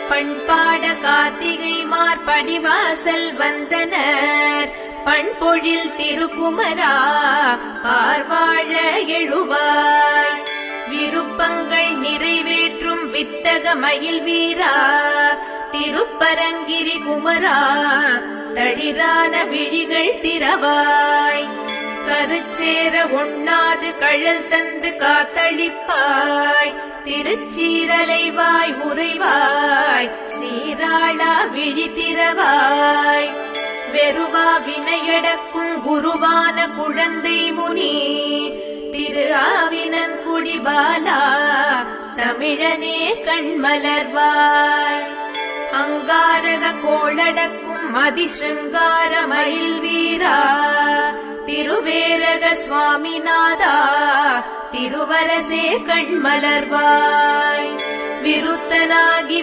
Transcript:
பண்பாட கார்த்திகை மார்படிவாசல் வந்தனர் பண்பொழில் திருக்குமரா பார்வாழ எழுவாய். விருப்பங்கள் நிறைவேற்றும் வித்தக மயில் வீரா திருப்பரங்கிரி குமரா தளிரான விழிகள் திறவாய். கருச்சேர ஒண்ணாது கழல் தந்து காத்தளிப்பாய். திருச்சீரலைவாய் உறைவாய் சீராளா விழி திறவாய். வெறுவா வினையடக்கும் குருவான குழந்தை முனி திரு ஆவினன் குடிபாலா தமிழனே கண்மலர்வாய். அங்காரக கோளடக்கும் மதிசிருங்கார மயில் வீரா திருவேரக சுவாமிநாதா திருவரசே கண்மலர்வாய். விருத்தனாகி